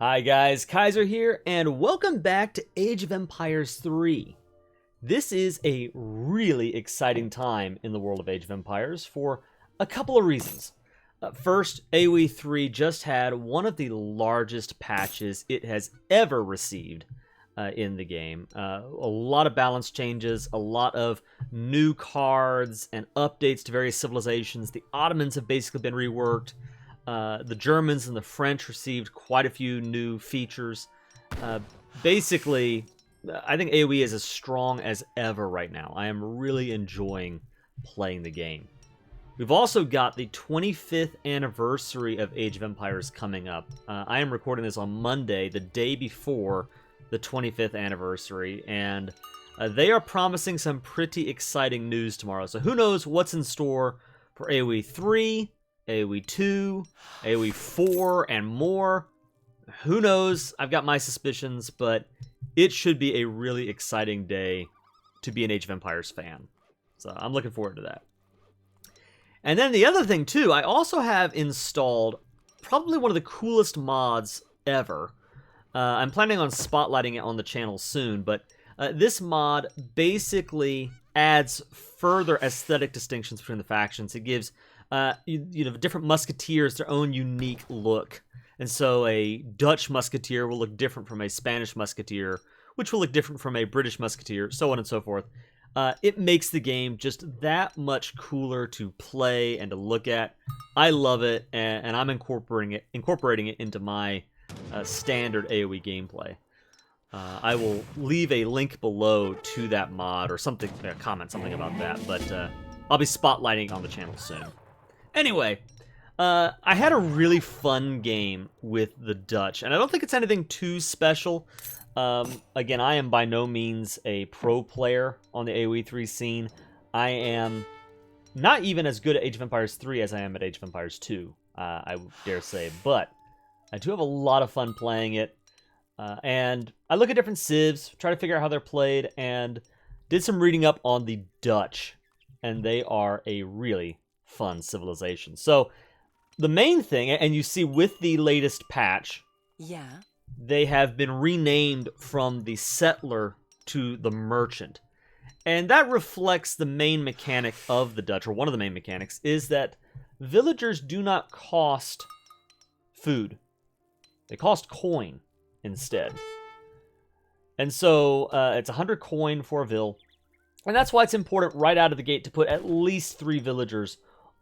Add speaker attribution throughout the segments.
Speaker 1: Hi guys, Kaiser here, and welcome back to Age of Empires 3. This is a really exciting time in the world of Age of Empires for a couple of reasons. First, AoE3 just had one of the largest patches it has ever received in the game. A lot of balance changes, a lot of new cards and updates to various civilizations. The Ottomans have basically been reworked. The Germans and the French received quite a few new features. Basically, I think AoE is as strong as ever right now. I am really enjoying playing the game. We've also got the 25th anniversary of Age of Empires coming up. I am recording this on Monday, the day before the 25th anniversary, and they are promising some pretty exciting news tomorrow. So who knows what's in store for AoE 3, AoE 2, AoE 4, and more. Who knows? I've got my suspicions, but it should be a really exciting day to be an Age of Empires fan. So I'm looking forward to that. And then the other thing, too, I also have installed probably one of the coolest mods ever. I'm planning on spotlighting it on the channel soon, but this mod basically adds further aesthetic distinctions between the factions. It gives different musketeers their own unique look. And so a Dutch musketeer will look different from a Spanish musketeer, which will look different from a British musketeer, so on and so forth. It makes the game just that much cooler to play and to look at. I love it, and I'm incorporating it into my standard AoE gameplay. I will leave a link below to that mod or something, comment something about that, but I'll be spotlighting on the channel soon. Anyway, I had a really fun game with the Dutch, and I don't think it's anything too special. Again, I am by no means a pro player on the AoE 3 scene. I am not even as good at Age of Empires 3 as I am at Age of Empires 2, I dare say, but I do have a lot of fun playing it. And I look at different civs, try to figure out how they're played, and did some reading up on the Dutch, and they are a really fun civilization. So the main thing, and you see with the latest patch, they have been renamed from the settler to the merchant. And that reflects the main mechanic of the Dutch, or one of the main mechanics, is that villagers do not cost food. They cost coin instead. And so it's 100 coin for a vill. And that's why it's important right out of the gate to put at least 3 villagers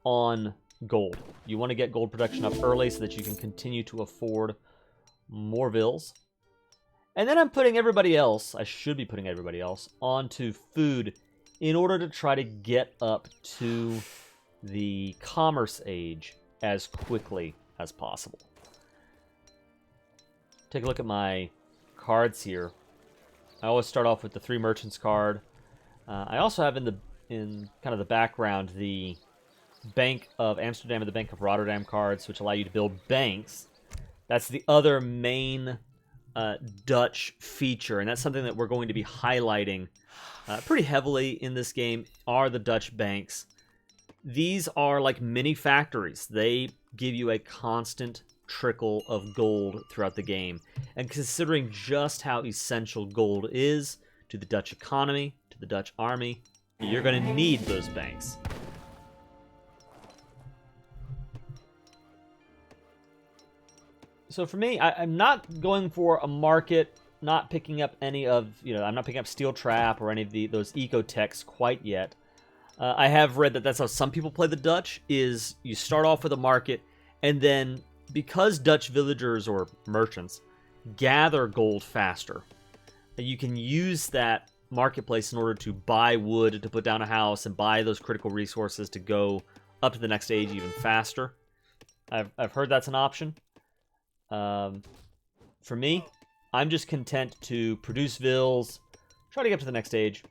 Speaker 1: on gold. You want to get gold production up early so that you can continue to afford more vills. And then I'm putting everybody else, I should be putting everybody else, onto food in order to try to get up to the commerce age as quickly as possible. Take a look at my cards here. I always start off with the 3 merchants card. I also have in kind of the background the Bank of Amsterdam and the Bank of Rotterdam cards, which allow you to build banks. That's the other main Dutch feature, and that's something that we're going to be highlighting pretty heavily in this game, are the Dutch banks. These are like mini factories. They give you a constant trickle of gold throughout the game. And considering just how essential gold is to the Dutch economy, to the Dutch army, you're going to need those banks. So for me, I'm not going for a market, not picking up any of, I'm not picking up Steel Trap or any of those eco-techs quite yet. I have read that that's how some people play the Dutch, is you start off with a market, and then because Dutch villagers or merchants gather gold faster, you can use that marketplace in order to buy wood to put down a house and buy those critical resources to go up to the next stage even faster. I've heard that's an option. For me, I'm just content to produce vills, try to get to the next stage.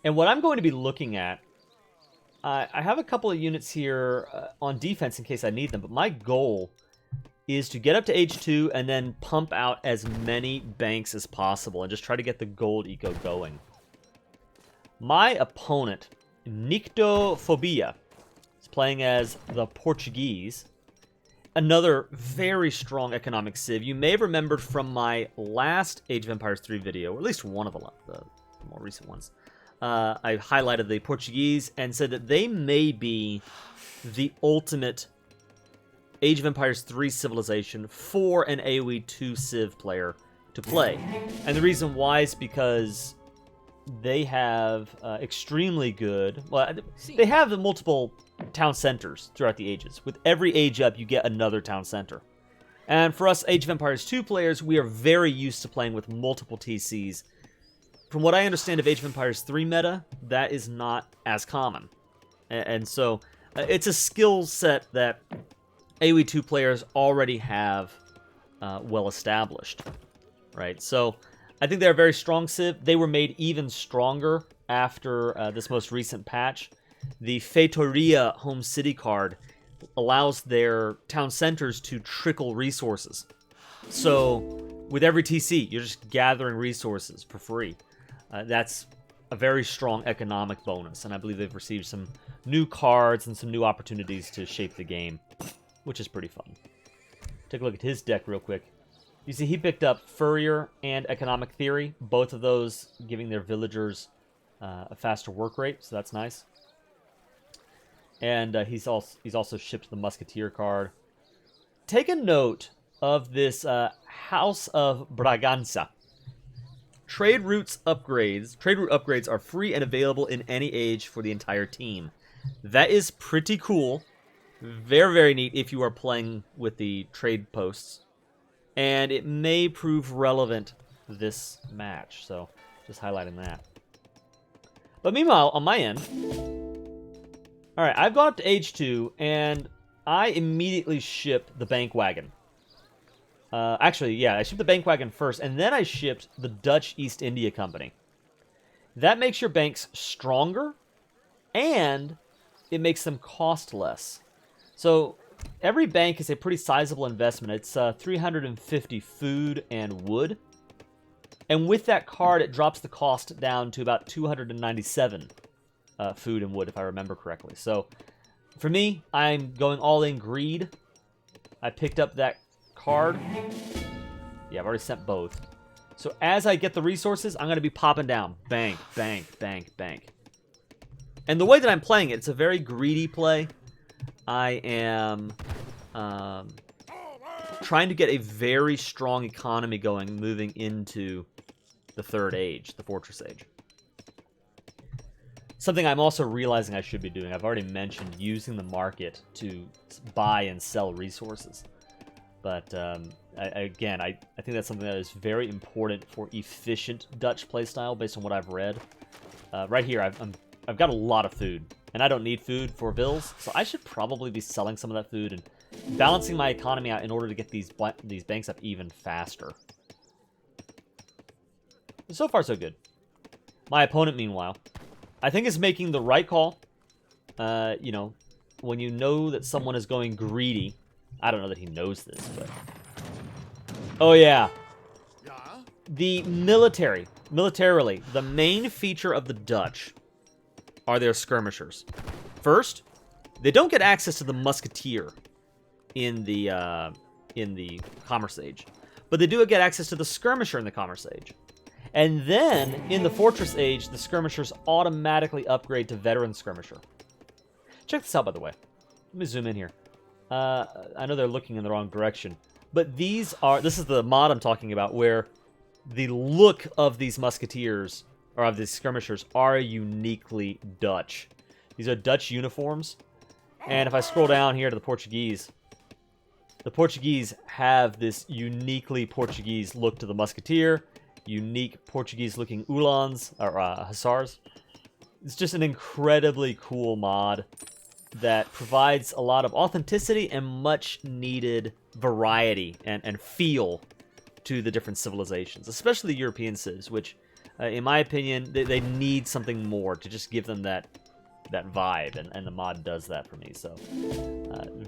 Speaker 1: And what I'm going to be looking at, I have a couple of units here on defense in case I need them, but my goal is to get up to age 2 and then pump out as many banks as possible and just try to get the gold eco going. My opponent, Nictophobia, is playing as the Portuguese. another very strong economic civ. You may have remembered from my last Age of Empires 3 video, or at least one of the more recent ones, I highlighted the Portuguese and said that they may be the ultimate Age of Empires 3 civilization for an AoE2 civ player to play. And the reason why is because they have extremely good... Well, they have the multiple town centers throughout the ages. With every age up, you get another town center. And for us Age of Empires 2 players, we are very used to playing with multiple TCs. From what I understand of Age of Empires 3 meta, that is not as common. And so, it's a skill set that AoE2 players already have well established. Right? So, I think they're a very strong civ. They were made even stronger after this most recent patch. The Feitoria Home City card allows their town centers to trickle resources. So, with every TC, you're just gathering resources for free. That's a very strong economic bonus, and I believe they've received some new cards and some new opportunities to shape the game, which is pretty fun. Take a look at his deck real quick. You see he picked up Furrier and Economic Theory, both of those giving their villagers a faster work rate, so that's nice. And he's also shipped the Musketeer card. Take a note of this House of Braganza. Trade route upgrades are free and available in any age for the entire team. That is pretty cool. Very, very neat if you are playing with the trade posts. And it may prove relevant this match. So, just highlighting that. But meanwhile, on my end... Alright, I've gone up to Age 2, and I immediately ship the Bank Wagon. Actually, yeah, I shipped the Bank Wagon first, and then I shipped the Dutch East India Company. That makes your banks stronger, and it makes them cost less. So, every bank is a pretty sizable investment. It's 350 food and wood. And with that card, it drops the cost down to about 297 food and wood, if I remember correctly. So, for me, I'm going all in greed. I picked up that card. Yeah, I've already sent both. So, as I get the resources, I'm going to be popping down. Bank, bank, bank, bank. And the way that I'm playing it, it's a very greedy play. I am trying to get a very strong economy going moving into the third age, the Fortress Age. Something I'm also realizing I should be doing. I've already mentioned using the market to buy and sell resources. But I think that's something that is very important for efficient Dutch playstyle based on what I've read. Right here, I've got a lot of food, and I don't need food for bills, so I should probably be selling some of that food and balancing my economy out in order to get these banks up even faster. So far, so good. My opponent, meanwhile, I think is making the right call. You know, when you know that someone is going greedy, I don't know that he knows this, but... Oh, yeah. The militarily, the main feature of the Dutch are their skirmishers. First, they don't get access to the Musketeer in the Commerce Age, but they do get access to the Skirmisher in the Commerce Age. And then, in the Fortress Age, the Skirmishers automatically upgrade to Veteran Skirmisher. Check this out, by the way. Let me zoom in here. I know they're looking in the wrong direction, but this is the mod I'm talking about, where the look of these Musketeers, or of these Skirmishers, are uniquely Dutch. These are Dutch uniforms, and if I scroll down here to the Portuguese have this uniquely Portuguese look to the Musketeer, unique Portuguese-looking Uhlans, or Hussars. It's just an incredibly cool mod that provides a lot of authenticity and much-needed variety and feel to the different civilizations, especially the European civs, which, in my opinion, they need something more to just give them that vibe, and the mod does that for me, so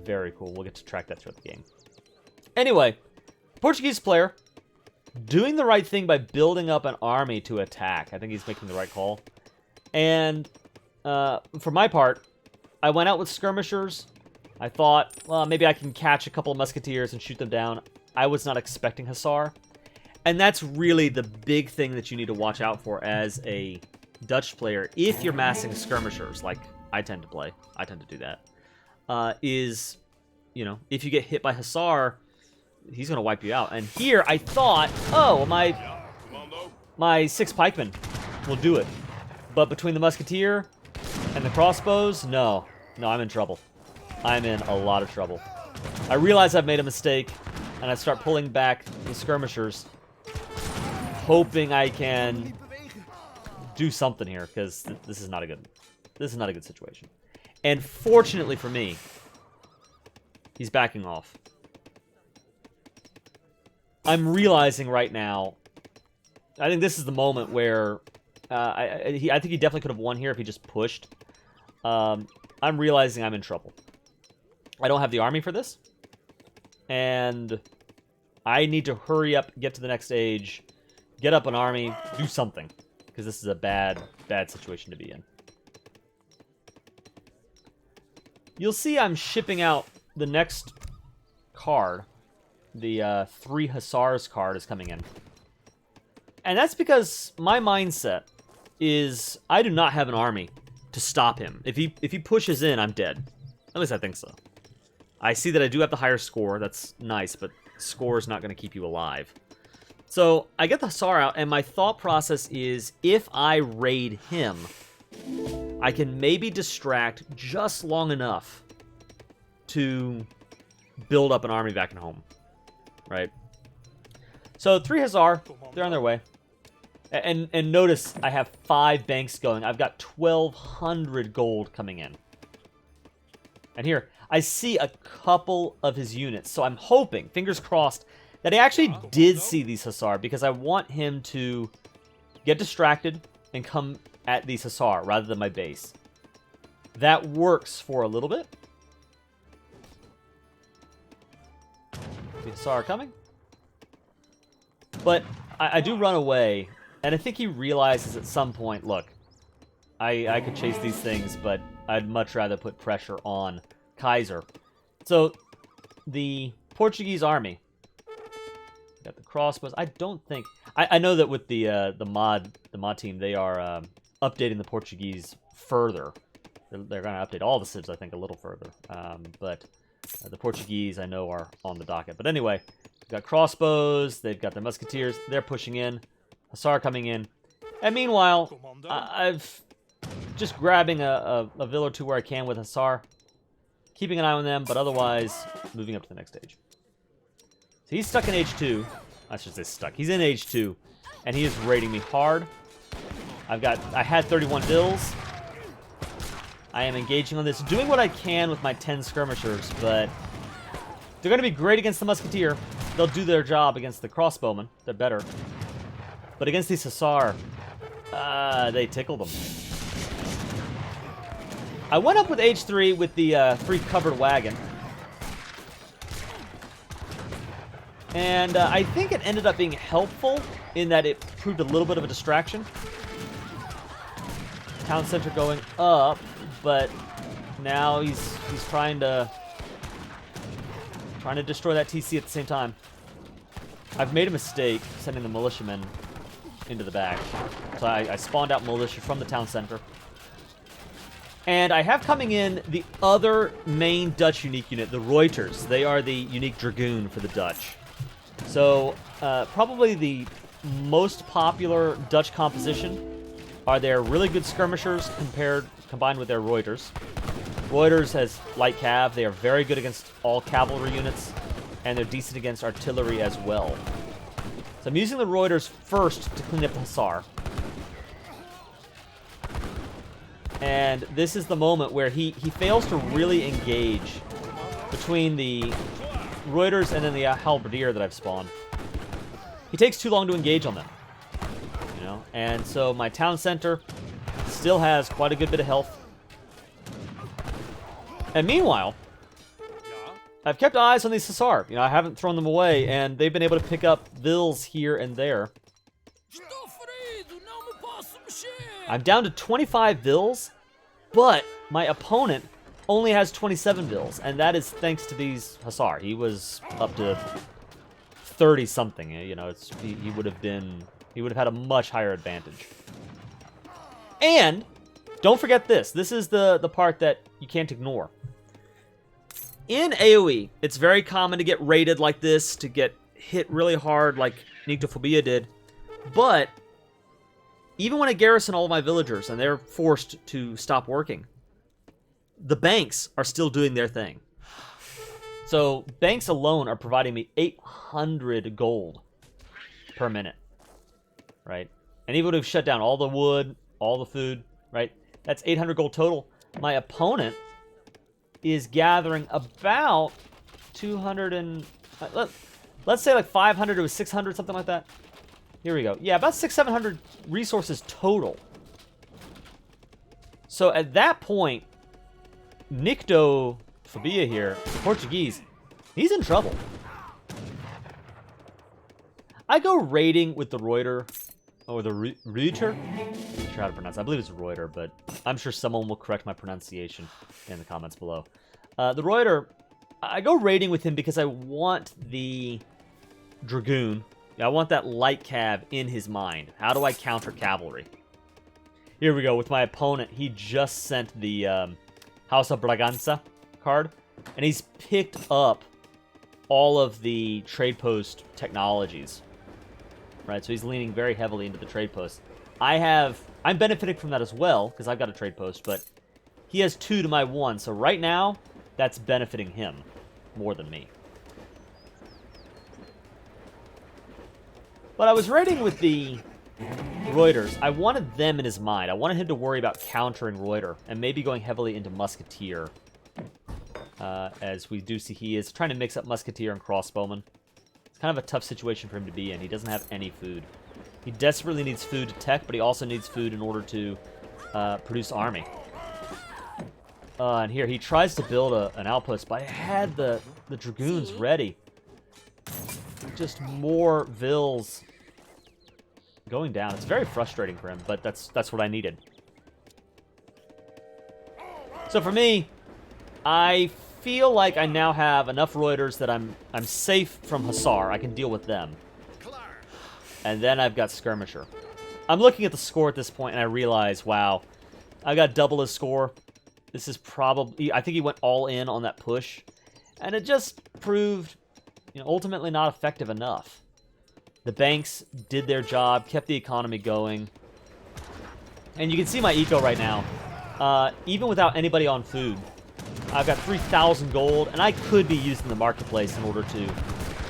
Speaker 1: very cool. We'll get to track that throughout the game. Anyway, Portuguese player doing the right thing by building up an army to attack. I think he's making the right call. And for my part, I went out with skirmishers. I thought, well, maybe I can catch a couple of musketeers and shoot them down. I was not expecting Hussar. And that's really the big thing that you need to watch out for as a Dutch player, if you're massing skirmishers, like I tend to play. I tend to do that. Is, you know, if you get hit by Hussar, he's going to wipe you out. And here, I thought, oh, my 6 pikemen will do it. But between the musketeer and the crossbows, no. No, I'm in trouble. I'm in a lot of trouble. I realize I've made a mistake, and I start pulling back the skirmishers, hoping I can do something here, because this is not a good situation. And fortunately for me, he's backing off. I'm realizing right now, I think this is the moment where I think he definitely could have won here if he just pushed. I'm realizing I'm in trouble. I don't have the army for this, and I need to hurry up, get to the next stage, get up an army, do something, because this is a bad situation to be in. You'll see I'm shipping out the next card. The 3 Hussars card is coming in. And that's because my mindset is I do not have an army to stop him. If he pushes in, I'm dead. At least I think so. I see that I do have the higher score. That's nice, but score is not going to keep you alive. So I get the Hussar out, and my thought process is if I raid him, I can maybe distract just long enough to build up an army back at home. Right? So 3 Hussar, they're on their way. And notice I have 5 banks going. I've got 1,200 gold coming in. And here, I see a couple of his units. So I'm hoping, fingers crossed, that he actually did see these Hussar, because I want him to get distracted and come at these Hussar rather than my base. That works for a little bit. The Hussar are coming. But I do run away, and I think he realizes at some point, look, I could chase these things, but I'd much rather put pressure on Kaiser. So, the Portuguese army, got the crossbows. I don't think... I know that with the mod team, they are updating the Portuguese further. They're going to update all the civs, I think, a little further. But the Portuguese, I know, are on the docket. But anyway, they've got crossbows, they've got their musketeers, they're pushing in, Hussar coming in. And meanwhile, I've just grabbing a villa or two where I can with Hussar, keeping an eye on them, but otherwise moving up to the next stage. So he's stuck in H2. I should say stuck. He's in H2, and he is raiding me hard. I had 31 bills. I am engaging on this, doing what I can with my 10 skirmishers, but they're going to be great against the musketeer. They'll do their job against the crossbowmen. They're better. But against these Hussar, they tickled them. I went up with H3 with the 3 covered wagon. And I think it ended up being helpful in that it proved a little bit of a distraction. Town center going up, but now he's trying to destroy that TC at the same time. I've made a mistake sending the militiamen into the back. So I spawned out militia from the town center. And I have coming in the other main Dutch unique unit, the Reuters. They are the unique dragoon for the Dutch. So probably the most popular Dutch composition are their really good skirmishers combined with their Reuters. Reuters has light cav. They are very good against all cavalry units, and they're decent against artillery as well. So I'm using the Reuters first to clean up the Hussar. And this is the moment where he fails to really engage between the Reuters and then the halberdier that I've spawned. He takes too long to engage on them. You know, and so my town center still has quite a good bit of health. And meanwhile, I've kept eyes on these Hussar. You know, I haven't thrown them away, and they've been able to pick up vills here and there. I'm down to 25 vills, but my opponent only has 27 vills, and that is thanks to these Hussar. He was up to 30 something. You know, he would have had a much higher advantage. And don't forget this. This is the part that you can't ignore. In AoE, it's very common to get raided like this, to get hit really hard like Nyctophobia did. But even when I garrison all of my villagers and they're forced to stop working, the banks are still doing their thing. So banks alone are providing me 800 gold per minute, right? And even if we've shut down all the wood, all the food, right? That's 800 gold total. My opponent is gathering about 200 and... let's say like 500 to 600, something like that. Here we go. Yeah, about 600-700 resources total. So at that point, Nyctophobia here, Portuguese, he's in trouble. I go raiding with the Reuter, or the Reuter? I'm not sure how to pronounce it. I believe it's Reuter, but I'm sure someone will correct my pronunciation in the comments below. The Reuter, I go raiding with him because I want the Dragoon. I want that light cav in his mind. How do I counter cavalry? Here we go. With my opponent, he just sent the House of Braganza card, and he's picked up all of the trade post technologies. Right, so he's leaning very heavily into the trade post. I'm benefiting from that as well, because I've got a trade post, but he has 2 to my 1, so right now, that's benefiting him more than me. But I was raiding with the Reuters. I wanted them in his mind. I wanted him to worry about countering Reuter and maybe going heavily into Musketeer. As we do see, he is trying to mix up Musketeer and Crossbowman. It's kind of a tough situation for him to be in. He doesn't have any food. He desperately needs food to tech, but he also needs food in order to produce army. And here, he tries to build an outpost, but I had the Dragoons ready. Just more vills going down. It's very frustrating for him, but that's what I needed. So for me, I feel like I now have enough Reuters that I'm safe from Hussar. I can deal with them. And then I've got Skirmisher. I'm looking at the score at this point, and I realize, wow, I got double his score. This is probably... I think he went all in on that push. And it just proved, ultimately not effective enough. The banks did their job, kept the economy going. And you can see my eco right now. Even without anybody on food, I've got 3,000 gold, and I could be using the marketplace in order to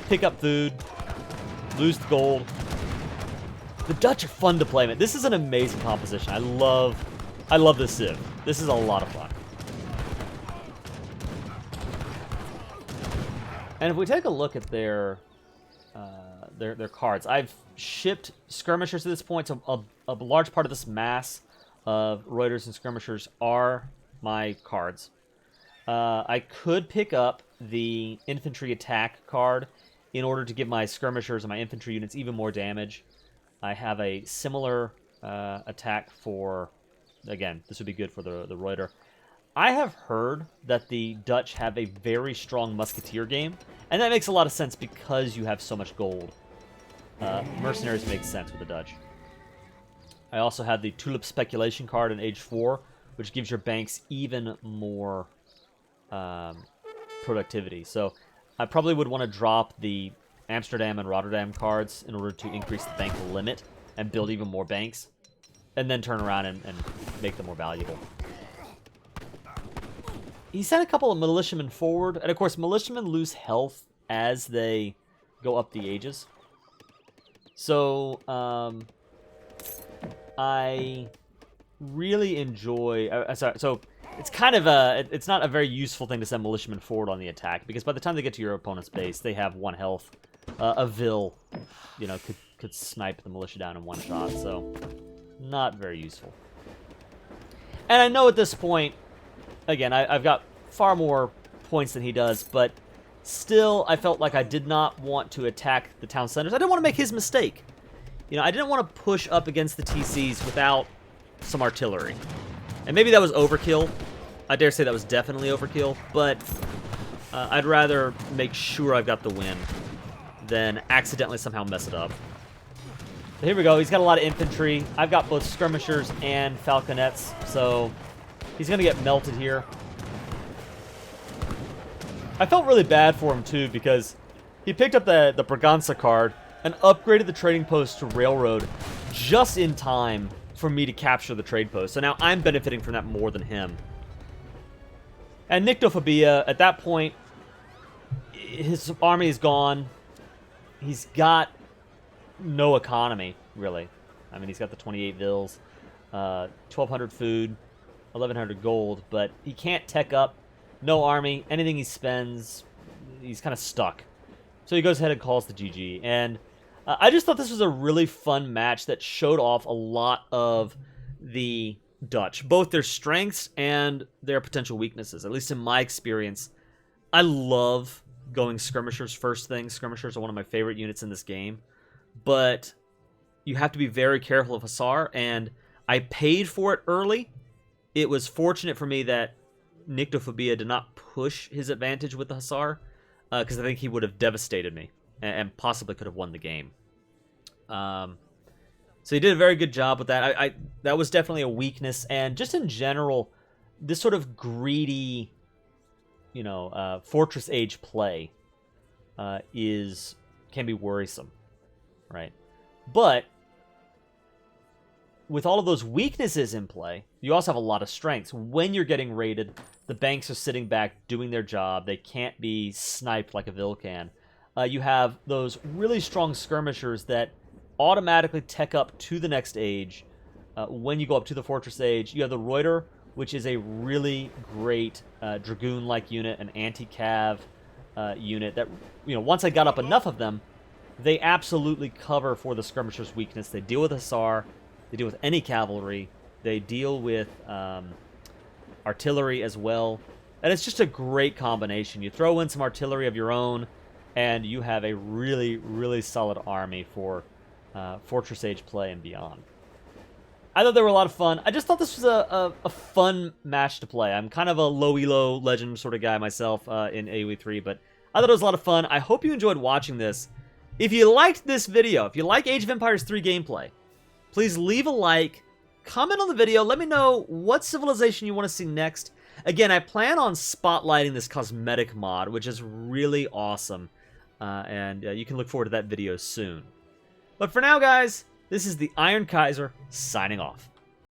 Speaker 1: pick up food, lose the gold. The Dutch are fun to play, man. This is an amazing composition. I love this civ. This is a lot of fun. And if we take a look at their cards, I've shipped Skirmishers to this point, so a large part of this mass of Reuters and Skirmishers are my cards. I could pick up the Infantry Attack card in order to give my Skirmishers and my infantry units even more damage. I have a similar attack for, again, this would be good for the Reuter. I have heard that the Dutch have a very strong Musketeer game, and that makes a lot of sense because you have so much gold. Mercenaries make sense with the Dutch. I also have the Tulip Speculation card in Age 4, which gives your banks even more productivity. So I probably would want to drop the Amsterdam and Rotterdam cards in order to increase the bank limit and build even more banks, and then turn around and make them more valuable. He sent a couple of militiamen forward, and of course militiamen lose health as they go up the ages. So I really enjoy... sorry, so it's kind of it's not a very useful thing to send militiamen forward on the attack, because by the time they get to your opponent's base, they have 1 health. A Vil, could snipe the militia down in 1 shot, so not very useful. And I know at this point, again, I've got far more points than he does, but still, I felt like I did not want to attack the town centers. I didn't want to make his mistake. I didn't want to push up against the TCs without some artillery. And maybe that was overkill. I dare say that was definitely overkill, but I'd rather make sure I've got the win than accidentally somehow mess it up. But here we go. He's got a lot of infantry. I've got both skirmishers and falconets, so he's going to get melted here. I felt really bad for him, too, because he picked up the Braganza card and upgraded the trading post to railroad just in time for me to capture the trade post. So now I'm benefiting from that more than him. And Nyctophobia, at that point, his army is gone. He's got no economy, really. I mean, he's got the 28 vills, 1,200 food, 1,100 gold, but he can't tech up. No army. Anything he spends, he's kind of stuck. So he goes ahead and calls the GG. And I just thought this was a really fun match that showed off a lot of the Dutch, both their strengths and their potential weaknesses. At least in my experience, I love going skirmishers first thing. Skirmishers are one of my favorite units in this game. But you have to be very careful of Hussar, and I paid for it early. It was fortunate for me that Nyctophobia did not push his advantage with the Hussar, because I think he would have devastated me and possibly could have won the game. So he did a very good job with that. That was definitely a weakness, and just in general, this sort of greedy, Fortress Age play can be worrisome, right? But with all of those weaknesses in play, you also have a lot of strengths. When you're getting raided, the banks are sitting back doing their job. They can't be sniped like a Vil can. You have those really strong skirmishers that automatically tech up to the next age. When you go up to the Fortress Age, you have the Reuter, which is a really great Dragoon-like unit, an anti-cav unit that, once I got up enough of them, they absolutely cover for the skirmisher's weakness. They deal with Hussar, they deal with any cavalry, they deal with artillery as well, and it's just a great combination. You throw in some artillery of your own, and you have a really, really solid army for Fortress Age play and beyond. I thought they were a lot of fun. I just thought this was a fun match to play. I'm kind of a low elo legend sort of guy myself in AoE3, but I thought it was a lot of fun. I hope you enjoyed watching this. If you liked this video, if you like Age of Empires 3 gameplay, please leave a like, comment on the video, let me know what civilization you want to see next. Again, I plan on spotlighting this cosmetic mod, which is really awesome, and you can look forward to that video soon. But for now, guys, this is the Iron Kaiser signing off.